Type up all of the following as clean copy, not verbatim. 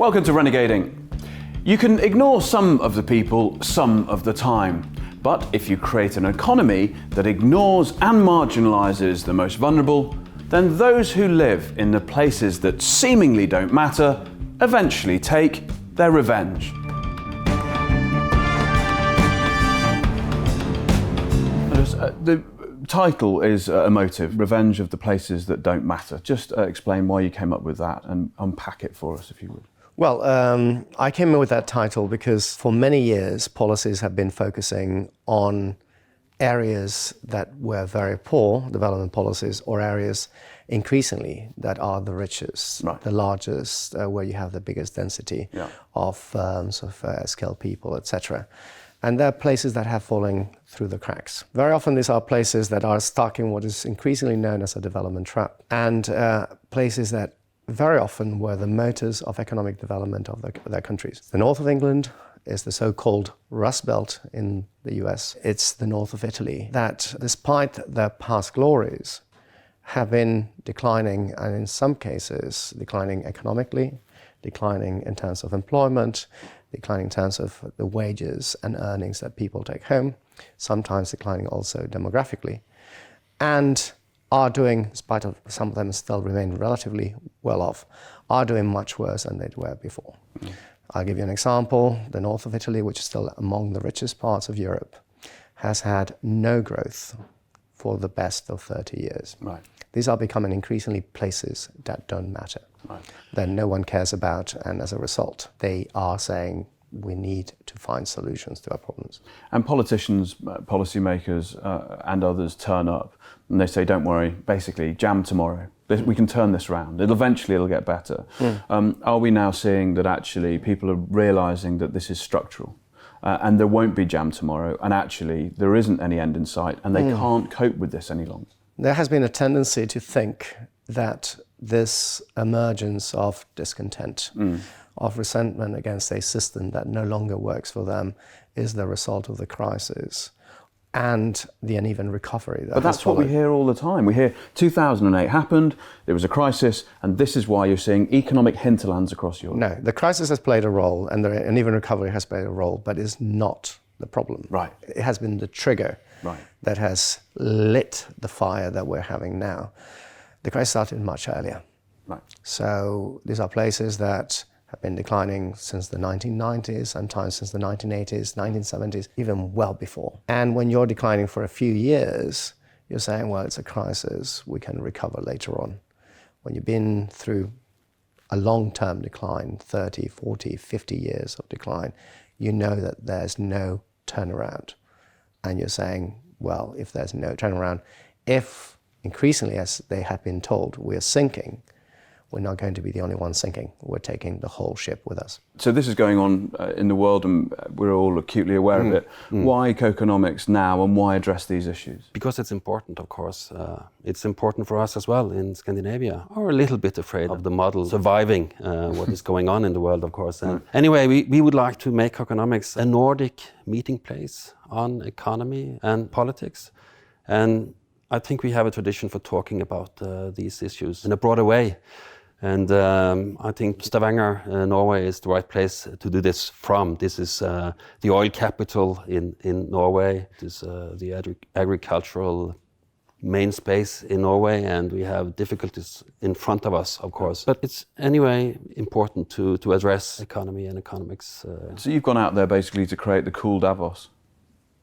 Welcome to Renegading. You can ignore some of the people some of the time, but if you create an economy that ignores and marginalises the most vulnerable, then those who live in the places that seemingly don't matter eventually take their revenge. The title is emotive, Revenge of the Places That Don't Matter. Just explain why you came up with that and unpack it for us, if you would. Well, I came up with that title because for many years, policies have been focusing on areas that were very poor, development policies, or areas increasingly that are the richest, right, the largest, where you have the biggest density of skilled people, etc. And there are places that have fallen through the cracks. Very often these are places that are stuck in what is increasingly known as a development trap, and places that very often were the motors of economic development of their countries. The north of England is the so-called Rust Belt in the US. It's the north of Italy that, despite their past glories, have been declining, and in some cases declining economically, declining in terms of employment, declining in terms of the wages and earnings that people take home, sometimes declining also demographically, and are doing, in spite of some of them still remain relatively well off, are doing much worse than they were before. Mm. I'll give you an example. The north of Italy, which is still among the richest parts of Europe, has had no growth for the best of 30 years. Right. These are becoming increasingly places that don't matter, right, that no one cares about, and as a result, they are saying we need to find solutions to our problems. And politicians, policymakers, and others turn up and they say, don't worry, basically, jam tomorrow. We can turn this around. Eventually it'll get better. Mm. Are we now seeing that actually people are realising that this is structural and there won't be jam tomorrow, and actually there isn't any end in sight and they can't cope with this any longer? There has been a tendency to think that this emergence of discontent, of resentment against a system that no longer works for them, is the result of the crisis and the uneven recovery that But that's what we hear all the time. We hear 2008 happened, there was a crisis, and this is why you're seeing economic hinterlands across Europe. No, the crisis has played a role, and the uneven recovery has played a role, but is not the problem. Right. It has been the trigger that has lit the fire that we're having now. The crisis started much earlier. Right. So these are places that have been declining since the 1990s, sometimes since the 1980s, 1970s, even well before. And when you're declining for a few years, you're saying, well, it's a crisis, we can recover later on. When you've been through a long-term decline, 30, 40, 50 years of decline, you know that there's no turnaround. And you're saying, well, if there's no turnaround, if increasingly, as they have been told, we're sinking, we're not going to be the only ones sinking. We're taking the whole ship with us. So this is going on in the world, and we're all acutely aware of it. Why Coconomics now, and why address these issues? Because it's important, of course. It's important for us as well in Scandinavia. We're a little bit afraid of the model surviving what is going on in the world, of course. And anyway, we would like to make Coconomics a Nordic meeting place on economy and politics. And I think we have a tradition for talking about these issues in a broader way. And I think Stavanger, Norway, is the right place to do this from. This is the oil capital in Norway. It is the agricultural main space in Norway, and we have difficulties in front of us, of course. But it's anyway important to address economy and economics. So you've gone out there basically to create the cool Davos?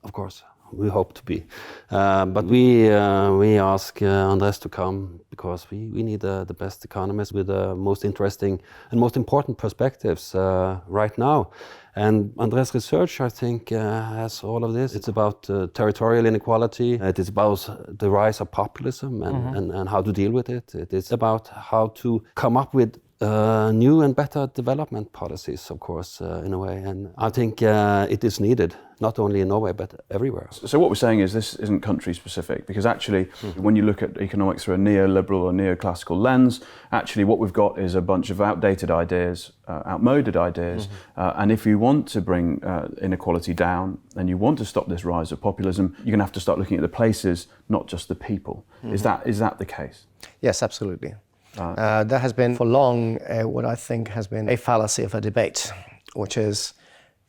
Of course. We hope to be. But we ask Andres to come because we need the best economists with the most interesting and most important perspectives right now. And Andres' research, I think, has all of this. It's about territorial inequality. It is about the rise of populism and how to deal with it. It is about how to come up with new and better development policies, of course, in a way. And I think it is needed, not only in Norway, but everywhere. So what we're saying is this isn't country specific, because actually, when you look at economics through a neoliberal or neoclassical lens, actually what we've got is a bunch of outdated ideas, outmoded ideas. And if you want to bring inequality down and you want to stop this rise of populism, you're going to have to start looking at the places, not just the people. Is that the case? Yes, absolutely. There has been for long what I think has been a fallacy of a debate, which is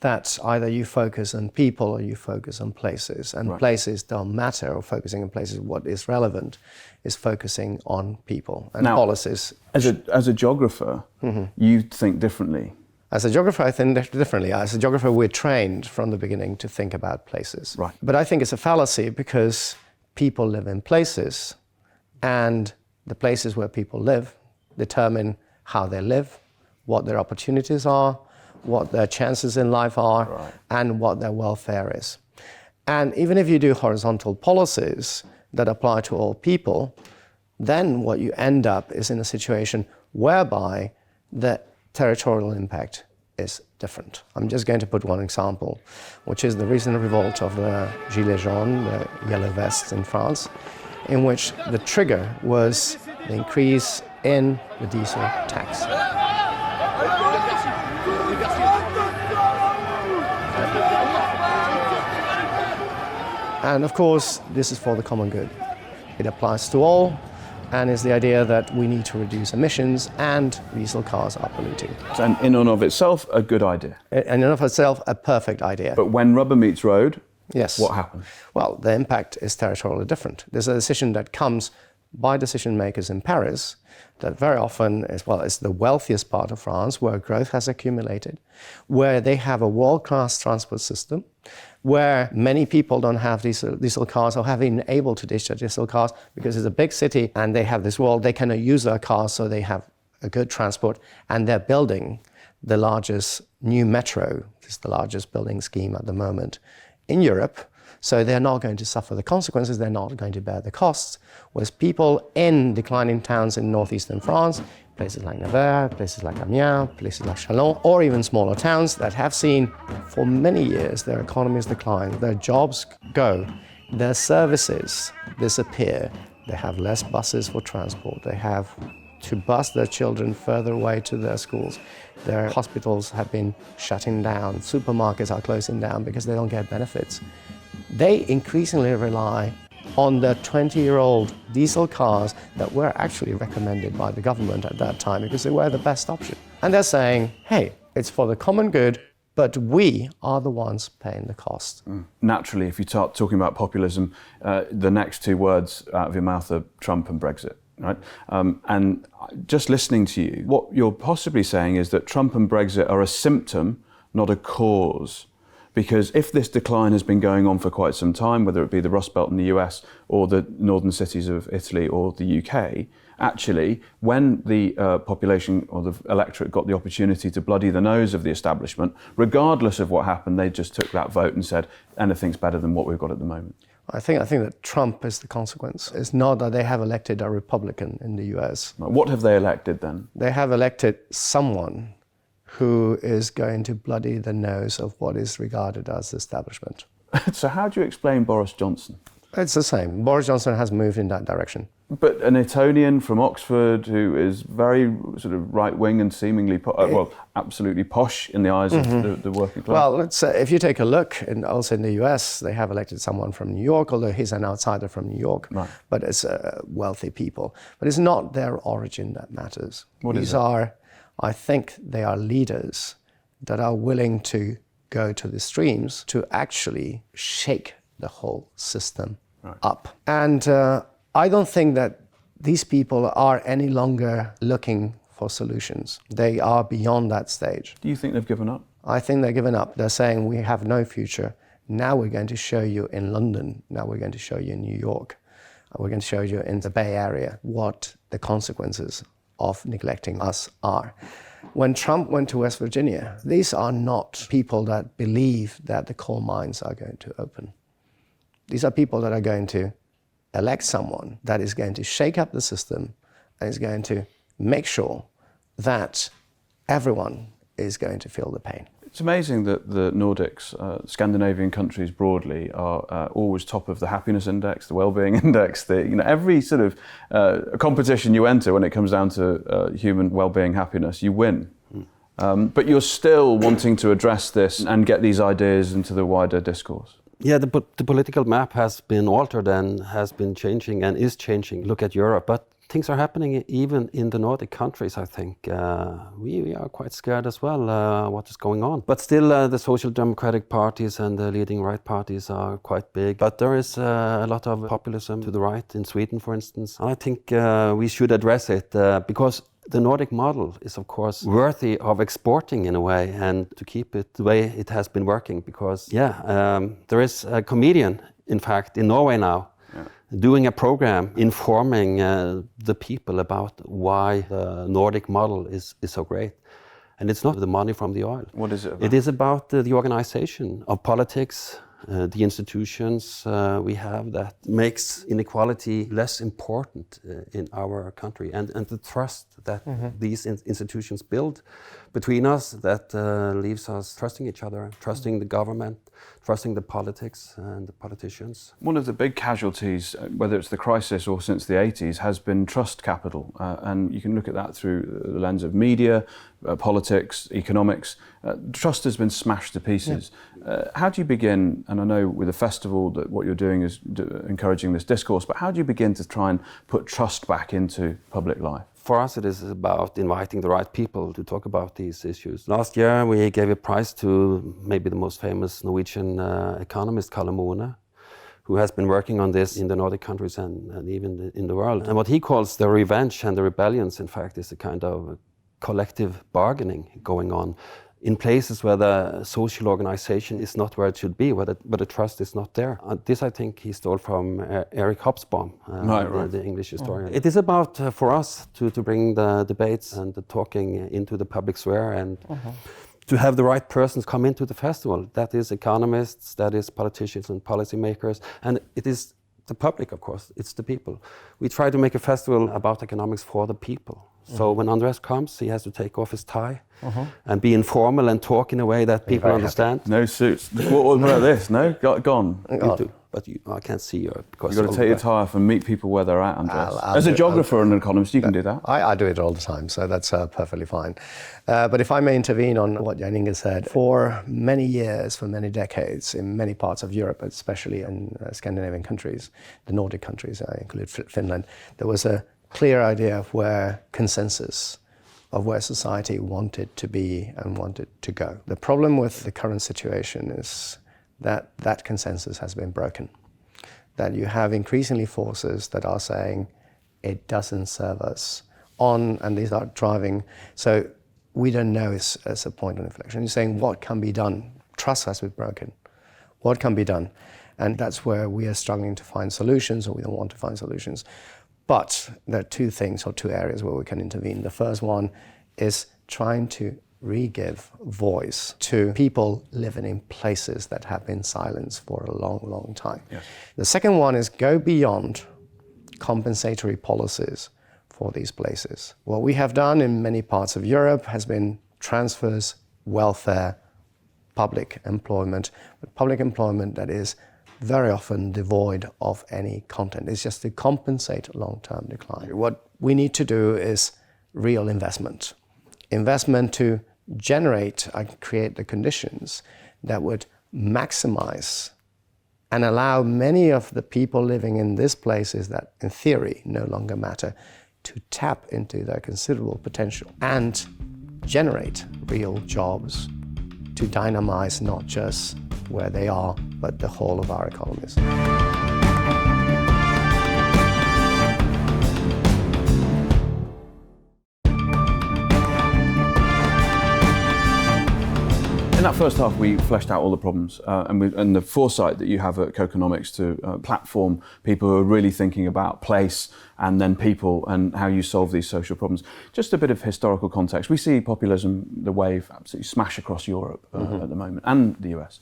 that either you focus on people or you focus on places, and places don't matter, or focusing on places. What is relevant is focusing on people and now, policies. As a geographer, you think differently. As a geographer, I think differently. As a geographer, we're trained from the beginning to think about places. Right. But I think it's a fallacy because people live in places, and the places where people live determine how they live, what their opportunities are, what their chances in life are, and what their welfare is. And even if you do horizontal policies that apply to all people, then what you end up is in a situation whereby the territorial impact is different. I'm just going to put one example, which is the recent revolt of the Gilets jaunes, the yellow vests in France, in which the trigger was the increase in the diesel tax. And of course, this is for the common good. It applies to all, and is the idea that we need to reduce emissions, and diesel cars are polluting. And in and of itself, a good idea. In and of itself, a perfect idea. But when rubber meets road, yes, what happens? Well, the impact is territorially different. There's a decision that comes by decision makers in Paris that very often is the wealthiest part of France, where growth has accumulated, where they have a world-class transport system, where many people don't have diesel cars or have been able to ditch their diesel cars because it's a big city and they have this world, they cannot use their cars, so they have a good transport, and they're building the largest new metro. It's the largest building scheme at the moment in Europe. So they're not going to suffer the consequences, they're not going to bear the costs. Whereas people in declining towns in northeastern France, places like Nevers, places like Amiens, places like Chalon, or even smaller towns that have seen for many years their economies decline, their jobs go, their services disappear, they have less buses for transport, they have to bus their children further away to their schools. Their hospitals have been shutting down, supermarkets are closing down because they don't get benefits. They increasingly rely on the 20-year-old diesel cars that were actually recommended by the government at that time because they were the best option. And they're saying, hey, it's for the common good, but we are the ones paying the cost. Naturally, if you start talking about populism, the next two words out of your mouth are Trump and Brexit. Right? And just listening to you, what you're possibly saying is that Trump and Brexit are a symptom, not a cause. Because if this decline has been going on for quite some time, whether it be the Rust Belt in the US or the northern cities of Italy or the UK, actually, when the population or the electorate got the opportunity to bloody the nose of the establishment, regardless of what happened, they just took that vote and said, anything's better than what we've got at the moment. I think that Trump is the consequence. It's not that they have elected a Republican in the US. What have they elected then? They have elected someone who is going to bloody the nose of what is regarded as the establishment. So how do you explain Boris Johnson? It's the same. Boris Johnson has moved in that direction. But an Etonian from Oxford who is very sort of right-wing and seemingly, absolutely posh in the eyes of the working class. Well, if you take a look, also in the US, they have elected someone from New York, although he's an outsider from New York. Right. But it's wealthy people. But it's not their origin that matters. These are, I think they are leaders that are willing to go to the streams to actually shake the whole system up. And I don't think that these people are any longer looking for solutions. They are beyond that stage. Do you think they've given up? I think they've given up. They're saying we have no future. Now we're going to show you in London. Now we're going to show you in New York. We're going to show you in the Bay Area what the consequences of neglecting us are. When Trump went to West Virginia, these are not people that believe that the coal mines are going to open. These are people that are going to elect someone that is going to shake up the system and is going to make sure that everyone is going to feel the pain. It's amazing that the Nordics, Scandinavian countries broadly, are always top of the happiness index, the well-being index. Every sort of competition you enter when it comes down to human well-being, happiness, you win. But you're still wanting to address this and get these ideas into the wider discourse. Yeah, the political map has been altered and has been changing and is changing. Look at Europe, but things are happening even in the Nordic countries, I think. We are quite scared as well what is going on. But still, the social democratic parties and the leading right parties are quite big. But there is a lot of populism to the right in Sweden, for instance. And I think we should address it because the Nordic model is, of course, worthy of exporting in a way and to keep it the way it has been working. Because, there is a comedian, in fact, in Norway now, doing a program informing the people about why the Nordic model is so great. And it's not the money from the oil. What is it about? It is about the organization of politics, the institutions we have that makes inequality less important in our country, and the trust that these institutions build between us that leaves us trusting each other, trusting the government, trusting the politics and the politicians. One of the big casualties, whether it's the crisis or since the 80s, has been trust capital. And you can look at that through the lens of media, politics, economics. Trust has been smashed to pieces. How do you begin, and I know with the festival that what you're doing is encouraging this discourse, but how do you begin to try and put trust back into public life? For us, it is about inviting the right people to talk about these issues. Last year, we gave a prize to maybe the most famous Norwegian economist, Kalle Moene, who has been working on this in the Nordic countries and even in the world. And what he calls the revenge and the rebellions, in fact, is a kind of collective bargaining going on in places where the social organization is not where it should be, where the trust is not there. This, I think, he stole from Eric Hobsbawm, the English historian. It is about, for us, to bring the debates and the talking into the public sphere and to have the right persons come into the festival. That is economists, that is politicians and policymakers, and it is the public, of course, it's the people. We try to make a festival about economics for the people. So when Andres comes, he has to take off his tie and be informal and talk in a way that people understand. No suits. What about this? No? Gone. You do, but I can't see you because You've got to take your tie off and meet people where they're at, Andres. As a geographer and an economist, you can do that. I do it all the time, so that's perfectly fine. But if I may intervene on what Jan Inge said, for many years, for many decades, in many parts of Europe, especially in Scandinavian countries, the Nordic countries, I include Finland, there was a clear idea of where consensus of where society wanted to be and wanted to go. The problem with the current situation is that that consensus has been broken. That you have increasingly forces that are saying it doesn't serve us on, and these are driving. So we don't know as a point of inflection. You're saying what can be done? Trust has been broken. What can be done? And that's where we are struggling to find solutions, or we don't want to find solutions. But there are two things or two areas where we can intervene. The first one is trying to re-give voice to people living in places that have been silenced for a long, long time. Yes. The second one is go beyond compensatory policies for these places. What we have done in many parts of Europe has been transfers, welfare, public employment, but public employment that is very often devoid of any content. It's just to compensate long-term decline. What we need to do is real investment. Investment to generate and create the conditions that would maximize and allow many of the people living in these places that in theory no longer matter to tap into their considerable potential and generate real jobs to dynamize not just where they are, but the whole of our economies. In that first half, we fleshed out all the problems and the foresight that you have at Coconomics to platform people who are really thinking about place and then people and how you solve these social problems. Just a bit of historical context. We see populism, the wave, absolutely smash across Europe at the moment, and the US.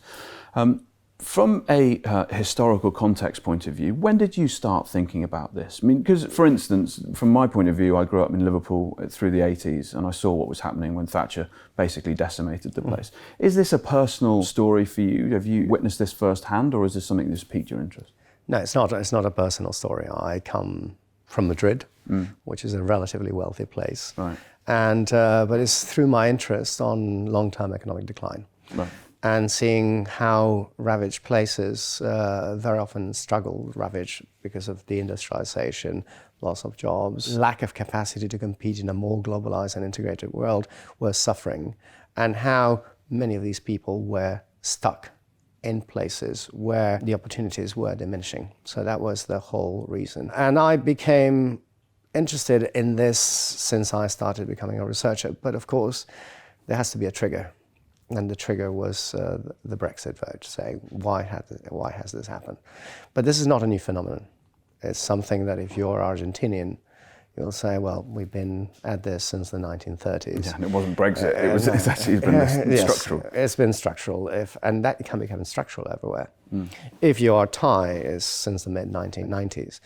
From a historical context point of view, when did you start thinking about this? I mean, because, for instance, from my point of view, I grew up in Liverpool through the 80s and I saw what was happening when Thatcher basically decimated the place. Is this a personal story for you? Have you witnessed this firsthand, or is this something that's piqued your interest? No, it's not. It's not a personal story. I come from Madrid, which is a relatively wealthy place. Right. And but it's through my interest on long-term economic decline. Right. and seeing how ravaged places very often ravage because of deindustrialization, loss of jobs, lack of capacity to compete in a more globalized and integrated world, were suffering, and how many of these people were stuck in places where the opportunities were diminishing. So that was the whole reason. And I became interested in this since I started becoming a researcher. But of course, there has to be a trigger. And the trigger was the Brexit vote, saying, why has this happened? But this is not a new phenomenon. It's something that if you're Argentinian, you'll say, well, we've been at this since the 1930s. Yeah, and it wasn't Brexit, it's actually been structural. It's been structural, and that can become structural everywhere. If your Thai is since the mid-1990s.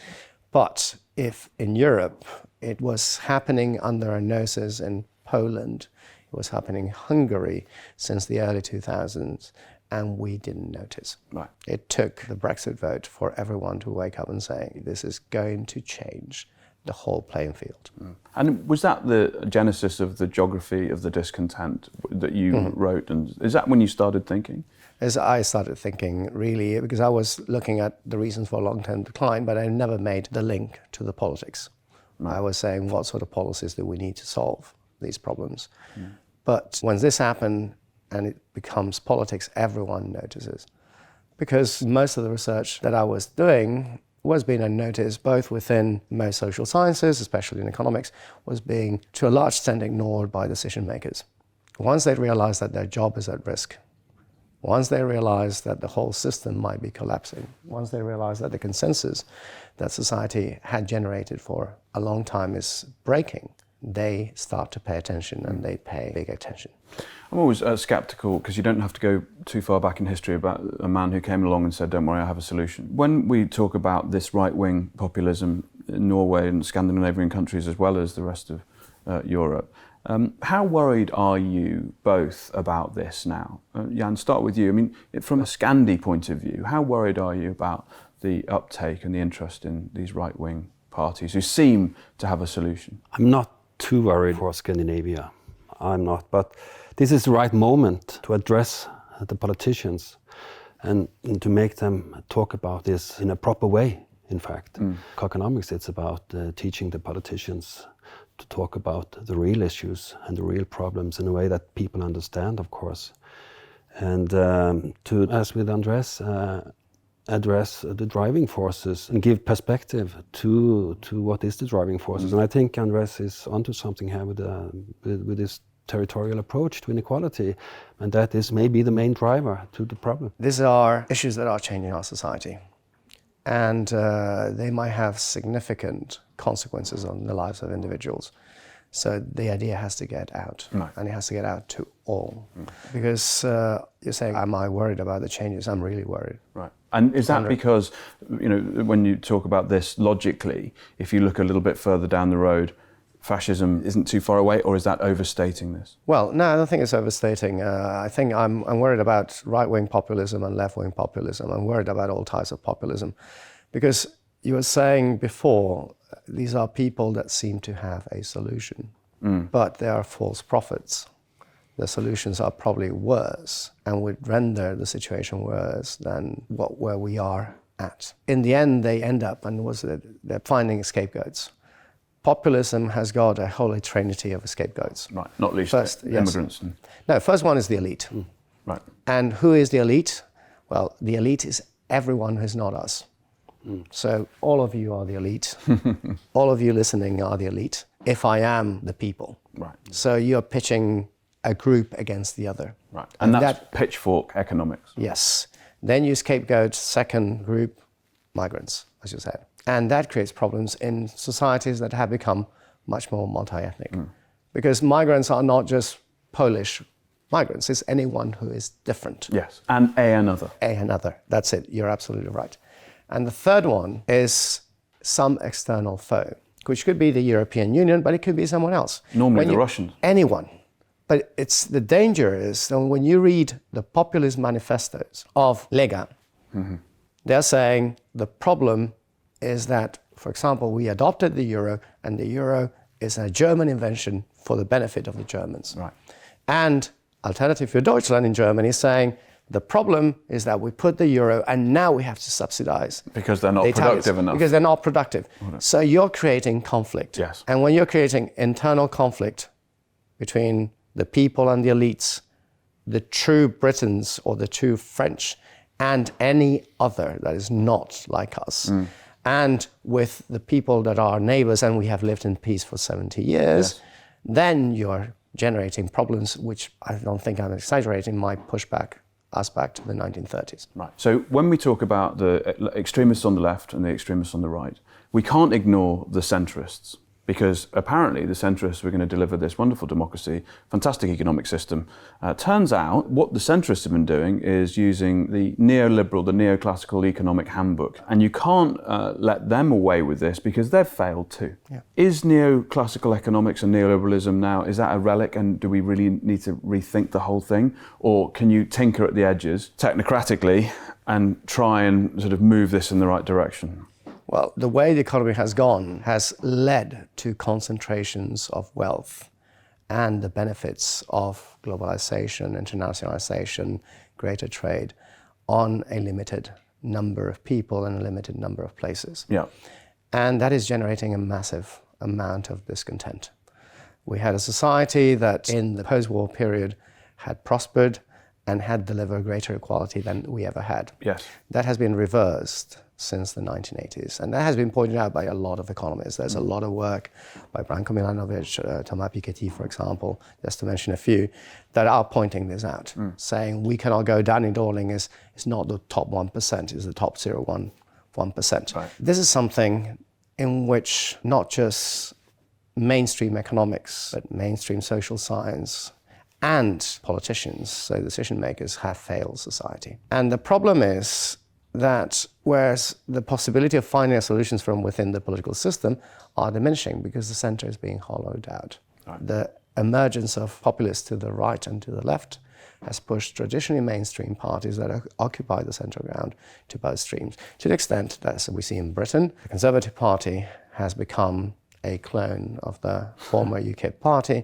But if in Europe it was happening under our noses in Poland, it was happening in Hungary since the early 2000s, and we didn't notice. Right. It took the Brexit vote for everyone to wake up and say, this is going to change the whole playing field. And was that the genesis of the geography of the discontent that you wrote? And is that when you started thinking? As I started thinking, really, because I was looking at the reasons for long-term decline, but I never made the link to the politics. I was saying, what sort of policies do we need to solve these problems? But when this happened and it becomes politics, everyone notices. Because most of the research that I was doing was being unnoticed, both within most social sciences, especially in economics, was being, to a large extent, ignored by decision makers. Once they realize that their job is at risk, once they realize that the whole system might be collapsing, once they realize that the consensus that society had generated for a long time is breaking, they start to pay attention, and they pay big attention. I'm always sceptical, because you don't have to go too far back in history, about a man who came along and said, don't worry, I have a solution. When we talk about this right-wing populism in Norway and Scandinavian countries as well as the rest of Europe, how worried are you both about this now? Jan, start with you. I mean, from a Scandi point of view, how worried are you about the uptake and the interest in these right-wing parties who seem to have a solution? I'm not too worried for Scandinavia. I'm not, but this is the right moment to address the politicians and to make them talk about this in a proper way, in fact. Economics, it's about teaching the politicians to talk about the real issues and the real problems in a way that people understand, of course. And to, as with Andres, address the driving forces and give perspective to what is the driving forces. And I think Andres is onto something here with this territorial approach to inequality, and that is maybe the main driver to the problem. These are issues that are changing our society, and they might have significant consequences on the lives of individuals. So the idea has to get out, and it has to get out to all. Because you're saying, am I worried about the changes? I'm really worried. Right. And is that because, you know, when you talk about this logically, if you look a little bit further down the road, fascism isn't too far away, or is that overstating this? Well, no, I don't think it's overstating. I think I'm worried about right-wing populism and left-wing populism. I'm worried about all types of populism. Because you were saying before, these are people that seem to have a solution, but they are false prophets. The solutions are probably worse and would render the situation worse than where we are at. In the end, they end up, and they're finding scapegoats. Populism has got a holy trinity of scapegoats. Right, not least immigrants. Yes. No, first one is the elite. Right. And who is the elite? Well, the elite is everyone who's not us. So all of you are the elite. All of you listening are the elite. If I am the people. Right. So you're pitching a group against the other. Right. And that's pitchfork economics. Yes. Then you scapegoat second group, migrants, as you said. And that creates problems in societies that have become much more multi-ethnic. Because migrants are not just Polish migrants, it's anyone who is different. Yes, and another. Another, that's it, you're absolutely right. And the third one is some external foe, which could be the European Union, but it could be someone else. Normally the Russians. Anyone. But the danger is that when you read the populist manifestos of Lega, they're saying the problem is that, for example, we adopted the euro, and the euro is a German invention for the benefit of the Germans. Right. And Alternative für Deutschland in Germany is saying The problem is that we put the euro and now we have to subsidize. Because they're not the Italians, productive enough. Because they're not productive. So you're creating conflict. Yes. And when you're creating internal conflict between the people and the elites, the true Britons or the true French, and any other that is not like us, and with the people that are neighbors and we have lived in peace for 70 years, then you're generating problems which I don't think I'm exaggerating, might push us back to the 1930s. Right. So when we talk about the extremists on the left and the extremists on the right, we can't ignore the centrists, because apparently the centrists were going to deliver this wonderful democracy, fantastic economic system. Turns out what the centrists have been doing is using the neoliberal, the neoclassical economic handbook. And you can't let them away with this because they've failed too. Yeah. Is neoclassical economics and neoliberalism now, is that a relic, and do we really need to rethink the whole thing? Or can you tinker at the edges technocratically and try and sort of move this in the right direction? Well, the way the economy has gone has led to concentrations of wealth and the benefits of globalization, internationalization, greater trade on a limited number of people and a limited number of places. Yeah. And that is generating a massive amount of discontent. We had a society that in the post-war period had prospered and had delivered greater equality than we ever had. Yes. That has been reversed since the 1980s. And that has been pointed out by a lot of economists. There's a lot of work by Branko Milanovic, Thomas Piketty, for example, just to mention a few, that are pointing this out, saying we cannot go down in Dorling is not the top 1%, it's the top 0.1%. Right. This is something in which not just mainstream economics, but mainstream social science and politicians, so decision makers, have failed society. And the problem is that whereas the possibility of finding solutions from within the political system are diminishing because the center is being hollowed out. Right. The emergence of populists to the right and to the left has pushed traditionally mainstream parties that occupy the central ground to both streams, to the extent that, as we see in Britain, the Conservative Party has become a clone of the former UKIP party,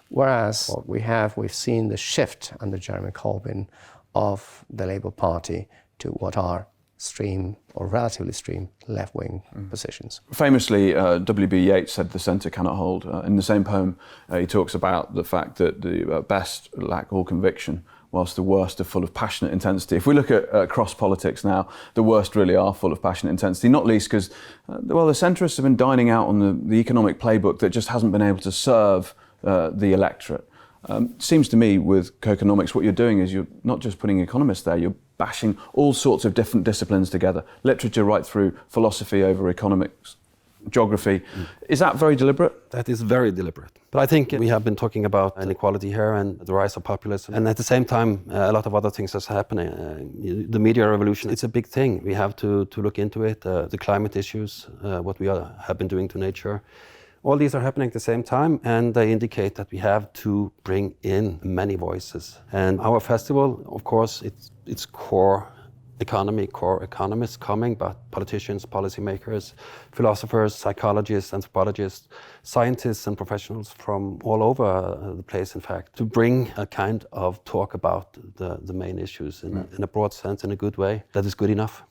whereas what we've seen the shift under Jeremy Corbyn of the Labour Party to what are stream or relatively stream left-wing positions. Famously, W.B. Yeats said the centre cannot hold. In the same poem, he talks about the fact that the best lack all conviction, whilst the worst are full of passionate intensity. If we look at cross politics now, the worst really are full of passionate intensity, not least because, the centrists have been dining out on the economic playbook that just hasn't been able to serve the electorate. Seems to me with co-economics, what you're doing is you're not just putting economists there, you're bashing all sorts of different disciplines together, literature right through, philosophy over economics, geography. Is that very deliberate? That is very deliberate. But I think we have been talking about inequality here and the rise of populism. And at the same time, a lot of other things are happening. The media revolution, it's a big thing. We have to look into it. The climate issues, what we have been doing to nature. All these are happening at the same time, and they indicate that we have to bring in many voices. And our festival, of course, it's core economy, core economists coming, but politicians, policymakers, philosophers, psychologists, anthropologists, scientists and professionals from all over the place, in fact, to bring a kind of talk about the main issues in a broad sense, in a good way, that is good enough.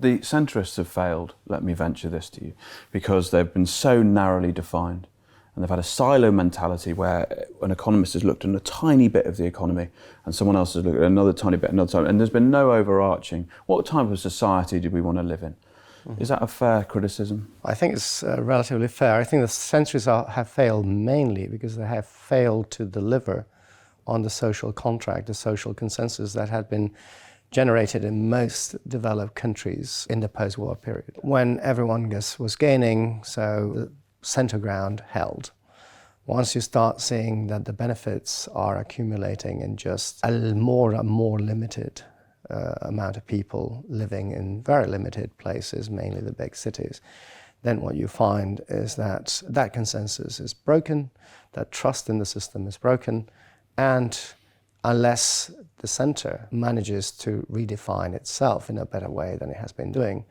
The centrists have failed, let me venture this to you, because they've been so narrowly defined. And they've had a silo mentality where an economist has looked at a tiny bit of the economy and someone else has looked at another tiny bit, and there's been no overarching. What type of society do we want to live in? Is that a fair criticism? I think it's relatively fair. I think the centrists have failed mainly because they have failed to deliver on the social contract, the social consensus that had been generated in most developed countries in the post-war period, when everyone was gaining, so the center ground held. Once you start seeing that the benefits are accumulating in just a more limited amount of people living in very limited places, mainly the big cities, then what you find is that that consensus is broken, that trust in the system is broken, and unless the center manages to redefine itself in a better way than it has been doing,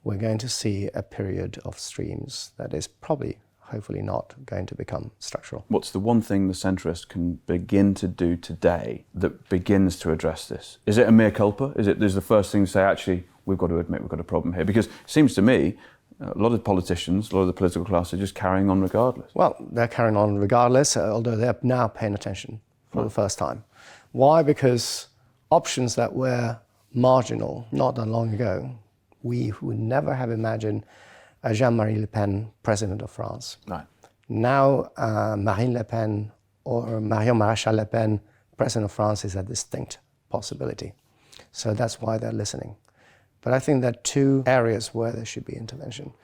we're going to see a period of streams that is probably hopefully not going to become structural. What's the one thing the centrists can begin to do today that begins to address this? Is it a mea culpa? Is the first thing to say, actually, we've got to admit we've got a problem here? Because it seems to me, a lot of politicians, a lot of the political class are just carrying on regardless. Well, they're carrying on regardless, although they're now paying attention for the first time. Why? Because options that were marginal not that long ago, we would never have imagined a Jean-Marie Le Pen president of France. Right. Now, Marine Le Pen or Marion Maréchal Le Pen president of France is a distinct possibility. So that's why they're listening. But I think there are two areas where there should be intervention.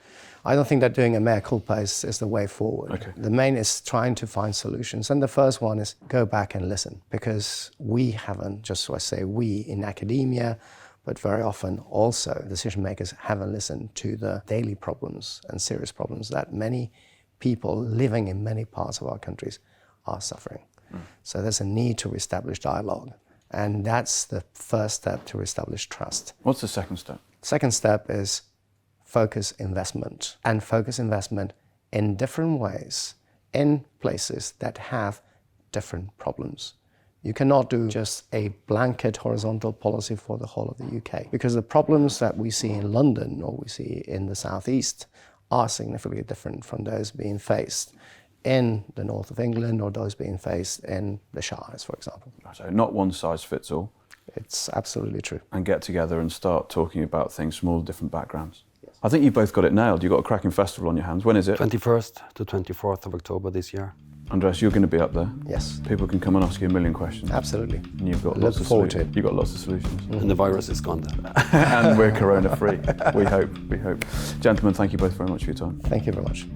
I don't think that doing a mea culpa is the way forward. Okay. The main is trying to find solutions. And the first one is go back and listen. Because we haven't, just so I say we in academia, but very often also decision makers haven't listened to the daily problems and serious problems that many people living in many parts of our countries are suffering. So there's a need to reestablish dialogue. And that's the first step to reestablish trust. What's the second step? Second step is focus investment. And focus investment in different ways, in places that have different problems. You cannot do just a blanket horizontal policy for the whole of the UK, because the problems that we see in London or we see in the southeast are significantly different from those being faced in the north of England or those being faced in the Shires, for example. So not one size fits all. It's absolutely true. And get together and start talking about things from all different backgrounds. Yes. I think you've both got it nailed. You've got a cracking festival on your hands. When is it? 21st to 24th of October this year. Andreas, you're going to be up there. Yes. People can come and ask you a million questions. Absolutely. And you've got Look forward to it. You've got lots of solutions. And the virus is gone then. And we're corona free. We hope. Gentlemen, thank you both very much for your time. Thank you very much.